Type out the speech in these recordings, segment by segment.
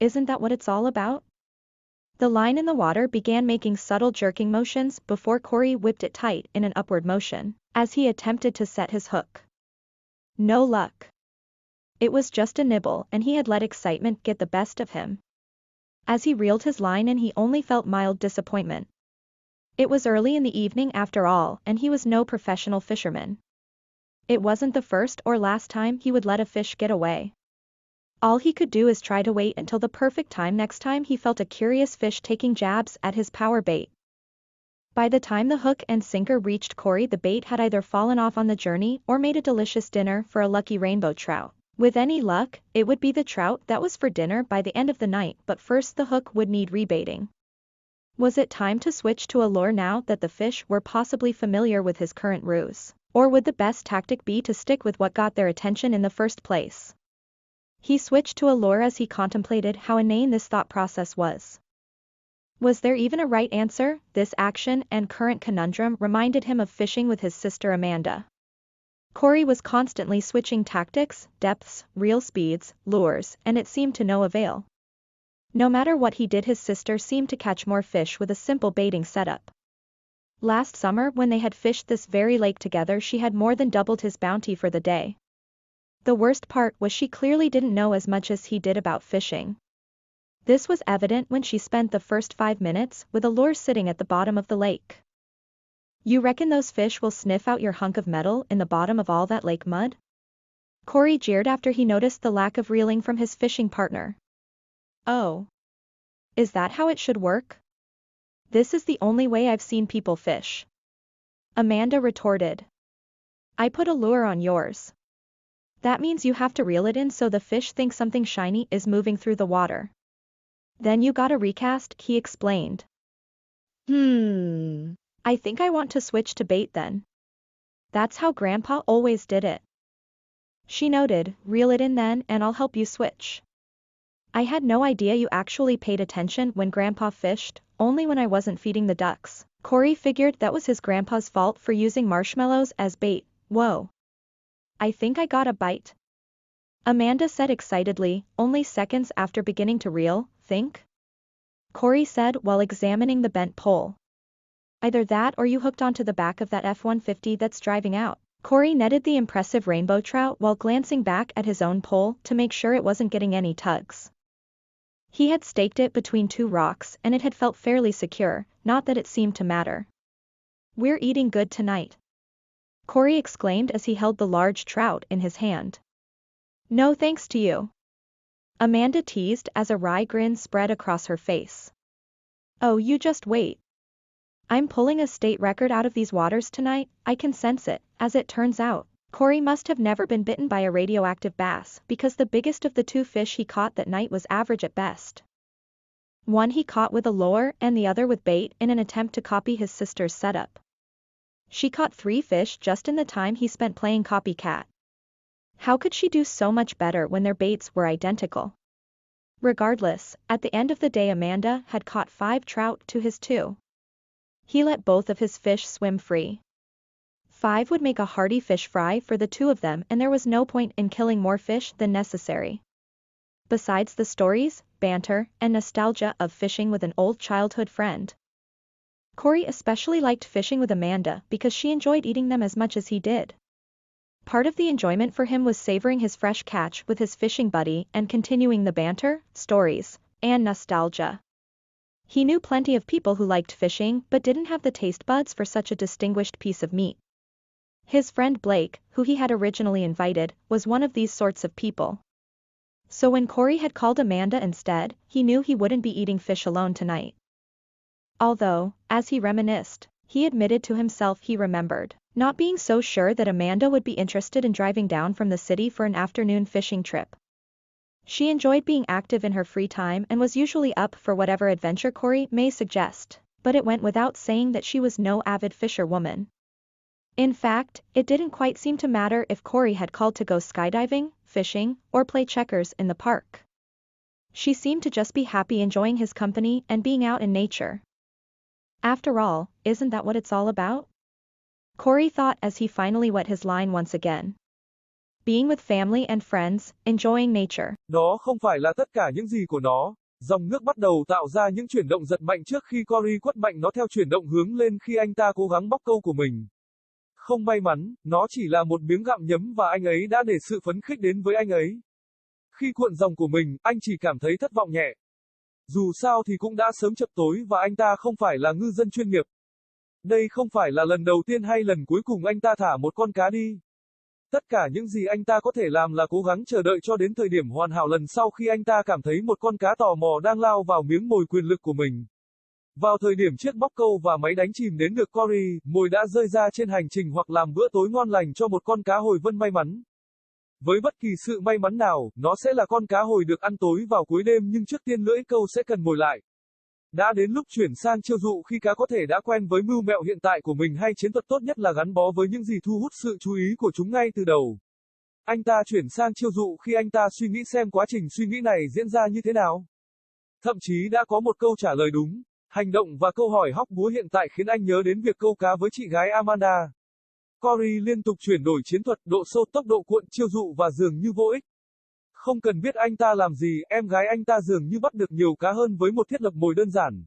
Isn't that what it's all about? The line in the water began making subtle jerking motions before Corey whipped it tight in an upward motion, as he attempted to set his hook. No luck. It was just a nibble and he had let excitement get the best of him. As he reeled his line in, he only felt mild disappointment. It was early in the evening after all, and he was no professional fisherman. It wasn't the first or last time he would let a fish get away. All he could do is try to wait until the perfect time next time he felt a curious fish taking jabs at his power bait. By the time the hook and sinker reached Corey, the bait had either fallen off on the journey or made a delicious dinner for a lucky rainbow trout. With any luck, it would be the trout that was for dinner by the end of the night, but first the hook would need rebaiting. Was it time to switch to a lure now that the fish were possibly familiar with his current ruse? Or would the best tactic be to stick with what got their attention in the first place? He switched to a lure as he contemplated how inane this thought process was. Was there even a right answer? This action and current conundrum reminded him of fishing with his sister Amanda. Corey was constantly switching tactics, depths, reel speeds, lures, and it seemed to no avail. No matter what he did, his sister seemed to catch more fish with a simple baiting setup. Last summer, when they had fished this very lake together, she had more than doubled his bounty for the day. The worst part was she clearly didn't know as much as he did about fishing. This was evident when she spent the first 5 minutes with a lure sitting at the bottom of the lake. You reckon those fish will sniff out your hunk of metal in the bottom of all that lake mud? Corey jeered after he noticed the lack of reeling from his fishing partner. Oh. Is that how it should work? This is the only way I've seen people fish. Amanda retorted. I put a lure on yours. That means you have to reel it in so the fish thinks something shiny is moving through the water. Then you gotta recast, he explained. I think I want to switch to bait then. That's how Grandpa always did it. She noted, reel it in then and I'll help you switch. I had no idea you actually paid attention when Grandpa fished, only when I wasn't feeding the ducks. Corey figured that was his grandpa's fault for using marshmallows as bait. Whoa. I think I got a bite. Amanda said excitedly, only seconds after beginning to reel. Think? Corey said while examining the bent pole. Either that or you hooked onto the back of that F-150 that's driving out. Corey netted the impressive rainbow trout while glancing back at his own pole to make sure it wasn't getting any tugs. He had staked it between 2 rocks and it had felt fairly secure, not that it seemed to matter. We're eating good tonight. Corey exclaimed as he held the large trout in his hand. No thanks to you. Amanda teased as a wry grin spread across her face. Oh, you just wait. I'm pulling a state record out of these waters tonight, I can sense it. As it turns out, Corey must have never been bitten by a radioactive bass because the biggest of the 2 fish he caught that night was average at best. One he caught with a lure and the other with bait in an attempt to copy his sister's setup. She caught 3 fish just in the time he spent playing copycat. How could she do so much better when their baits were identical? Regardless, at the end of the day Amanda had caught 5 trout to his 2. He let both of his fish swim free. 5 would make a hearty fish fry for the 2 of them, and there was no point in killing more fish than necessary. Besides the stories, banter, and nostalgia of fishing with an old childhood friend, Corey especially liked fishing with Amanda because she enjoyed eating them as much as he did. Part of the enjoyment for him was savoring his fresh catch with his fishing buddy and continuing the banter, stories, and nostalgia. He knew plenty of people who liked fishing but didn't have the taste buds for such a distinguished piece of meat. His friend Blake, who he had originally invited, was one of these sorts of people. So when Corey had called Amanda instead, he knew he wouldn't be eating fish alone tonight. Although, as he reminisced, he admitted to himself he remembered not being so sure that Amanda would be interested in driving down from the city for an afternoon fishing trip. She enjoyed being active in her free time and was usually up for whatever adventure Corey may suggest, but it went without saying that she was no avid fisherwoman. In fact, it didn't quite seem to matter if Corey had called to go skydiving, fishing, or play checkers in the park. She seemed to just be happy enjoying his company and being out in nature. After all, isn't that what it's all about? Corey thought as he finally wet his line once again. being with family and friends, enjoying nature. Đó không phải là tất cả những gì của nó. Dòng nước bắt đầu tạo ra những chuyển động giật mạnh trước khi Cory quất mạnh nó theo chuyển động hướng lên khi anh ta cố gắng bóc câu của mình. Không may mắn, nó chỉ là một miếng gặm nhấm và anh ấy đã để sự phấn khích đến với anh ấy. Khi cuộn dòng của mình, anh chỉ cảm thấy thất vọng nhẹ. Dù sao thì cũng đã sớm chập tối và anh ta không phải là ngư dân chuyên nghiệp. Đây không phải là lần đầu tiên hay lần cuối cùng anh ta thả một con cá đi. Tất cả những gì anh ta có thể làm là cố gắng chờ đợi cho đến thời điểm hoàn hảo lần sau khi anh ta cảm thấy một con cá tò mò đang lao vào miếng mồi quyền lực của mình. Vào thời điểm chiếc bóc câu và máy đánh chìm đến được Cory, mồi đã rơi ra trên hành trình hoặc làm bữa tối ngon lành cho một con cá hồi vân may mắn. Với bất kỳ sự may mắn nào, nó sẽ là con cá hồi được ăn tối vào cuối đêm nhưng trước tiên lưỡi câu sẽ cần mồi lại. Đã đến lúc chuyển sang chiêu dụ khi cá có thể đã quen với mưu mẹo hiện tại của mình hay chiến thuật tốt nhất là gắn bó với những gì thu hút sự chú ý của chúng ngay từ đầu. Anh ta chuyển sang chiêu dụ khi anh ta suy nghĩ xem quá trình suy nghĩ này diễn ra như thế nào. Thậm chí đã có một câu trả lời đúng. Hành động và câu hỏi hóc búa hiện tại khiến anh nhớ đến việc câu cá với chị gái Amanda. Cory liên tục chuyển đổi chiến thuật, độ sâu, tốc độ cuộn, chiêu dụ và dường như vô ích. Không cần biết anh ta làm gì, em gái anh ta dường như bắt được nhiều cá hơn với một thiết lập mồi đơn giản.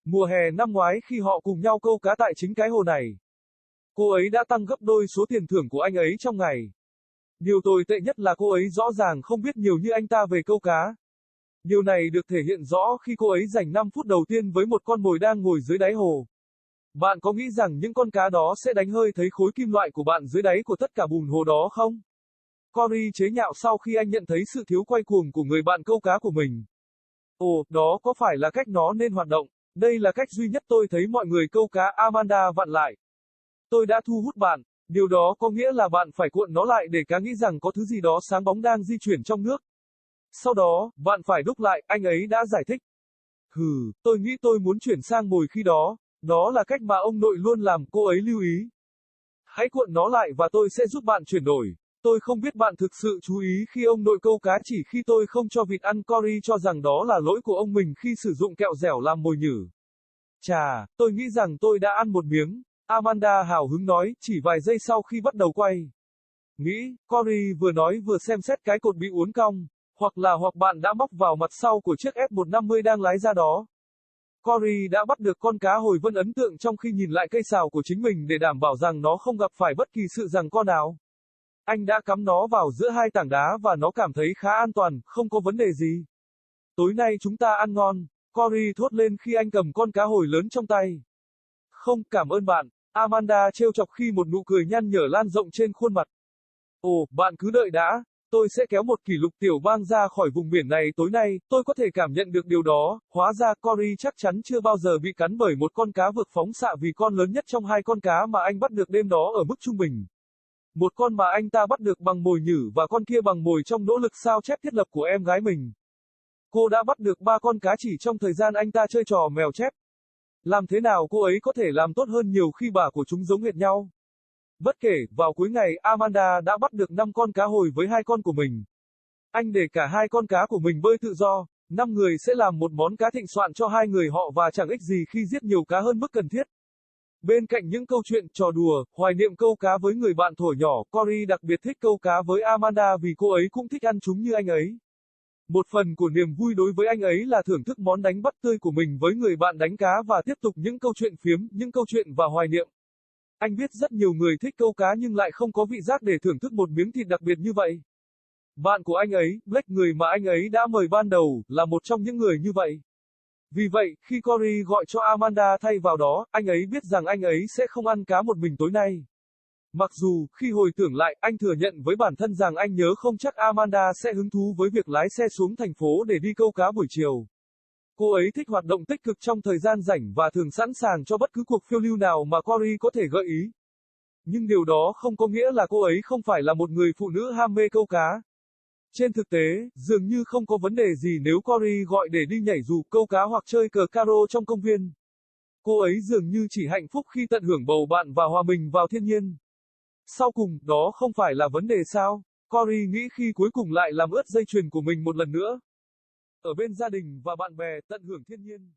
Mùa hè năm ngoái khi họ cùng nhau câu cá tại chính cái hồ này, cô ấy đã tăng gấp đôi số tiền thưởng của anh ấy trong ngày. Điều tồi tệ nhất là cô ấy rõ ràng không biết nhiều như anh ta về câu cá. Điều này được thể hiện rõ khi cô ấy dành 5 phút đầu tiên với một con mồi đang ngồi dưới đáy hồ. Bạn có nghĩ rằng những con cá đó sẽ đánh hơi thấy khối kim loại của bạn dưới đáy của tất cả bùn hồ đó không? Cory chế nhạo sau khi anh nhận thấy sự thiếu quay cuồng của người bạn câu cá của mình. Ồ, đó có phải là cách nó nên hoạt động? Đây là cách duy nhất tôi thấy mọi người câu cá. Amanda vặn lại. Tôi đã thu hút bạn. Điều đó có nghĩa là bạn phải cuộn nó lại để cá nghĩ rằng có thứ gì đó sáng bóng đang di chuyển trong nước. Sau đó, bạn phải đúc lại, anh ấy đã giải thích. Tôi nghĩ tôi muốn chuyển sang mồi khi đó. Đó là cách mà ông nội luôn làm, cô ấy lưu ý. Hãy cuộn nó lại và tôi sẽ giúp bạn chuyển đổi. Tôi không biết bạn thực sự chú ý khi ông nội câu cá chỉ khi tôi không cho vịt ăn. Cory cho rằng đó là lỗi của ông mình khi sử dụng kẹo dẻo làm mồi nhử. Chà, tôi nghĩ rằng tôi đã ăn một miếng. Amanda hào hứng nói, chỉ vài giây sau khi bắt đầu quay. Nghĩ, Cory vừa nói vừa xem xét cái cột bị uốn cong. Hoặc bạn đã móc vào mặt sau của chiếc F150 đang lái ra đó. Cory đã bắt được con cá hồi vân ấn tượng trong khi nhìn lại cây sào của chính mình để đảm bảo rằng nó không gặp phải bất kỳ sự giằng co nào. Anh đã cắm nó vào giữa hai tảng đá và nó cảm thấy khá an toàn, không có vấn đề gì. Tối nay chúng ta ăn ngon, Cory thốt lên khi anh cầm con cá hồi lớn trong tay. Không, cảm ơn bạn, Amanda trêu chọc khi một nụ cười nhăn nhở lan rộng trên khuôn mặt. Ồ, bạn cứ đợi đã. Tôi sẽ kéo một kỷ lục tiểu bang ra khỏi vùng biển này tối nay, tôi có thể cảm nhận được điều đó. Hóa ra Cory chắc chắn chưa bao giờ bị cắn bởi một con cá vực phóng xạ vì con lớn nhất trong hai con cá mà anh bắt được đêm đó ở mức trung bình. Một con mà anh ta bắt được bằng mồi nhử và con kia bằng mồi trong nỗ lực sao chép thiết lập của em gái mình. Cô đã bắt được 3 con cá chỉ trong thời gian anh ta chơi trò mèo chép. Làm thế nào cô ấy có thể làm tốt hơn nhiều khi bả của chúng giống hệt nhau? Bất kể, vào cuối ngày, Amanda đã bắt được 5 con cá hồi với 2 con của mình. Anh để cả 2 con cá của mình bơi tự do. 5 người sẽ làm một món cá thịnh soạn cho 2 người họ và chẳng ích gì khi giết nhiều cá hơn mức cần thiết. Bên cạnh những câu chuyện, trò đùa, hoài niệm câu cá với người bạn thuở nhỏ, Cory đặc biệt thích câu cá với Amanda vì cô ấy cũng thích ăn chúng như anh ấy. Một phần của niềm vui đối với anh ấy là thưởng thức món đánh bắt tươi của mình với người bạn đánh cá và tiếp tục những câu chuyện phiếm, những câu chuyện và hoài niệm. Anh biết rất nhiều người thích câu cá nhưng lại không có vị giác để thưởng thức một miếng thịt đặc biệt như vậy. Bạn của anh ấy, Blake, người mà anh ấy đã mời ban đầu, là một trong những người như vậy. Vì vậy, khi Cory gọi cho Amanda thay vào đó, anh ấy biết rằng anh ấy sẽ không ăn cá một mình tối nay. Mặc dù, khi hồi tưởng lại, anh thừa nhận với bản thân rằng anh nhớ không chắc Amanda sẽ hứng thú với việc lái xe xuống thành phố để đi câu cá buổi chiều. Cô ấy thích hoạt động tích cực trong thời gian rảnh và thường sẵn sàng cho bất cứ cuộc phiêu lưu nào mà Cory có thể gợi ý. Nhưng điều đó không có nghĩa là cô ấy không phải là một người phụ nữ ham mê câu cá. Trên thực tế, dường như không có vấn đề gì nếu Cory gọi để đi nhảy dù, câu cá hoặc chơi cờ caro trong công viên. Cô ấy dường như chỉ hạnh phúc khi tận hưởng bầu bạn và hòa mình vào thiên nhiên. Sau cùng, đó không phải là vấn đề sao? Cory nghĩ khi cuối cùng lại làm ướt dây chuyền của mình một lần nữa. Ở bên gia đình và bạn bè, tận hưởng thiên nhiên.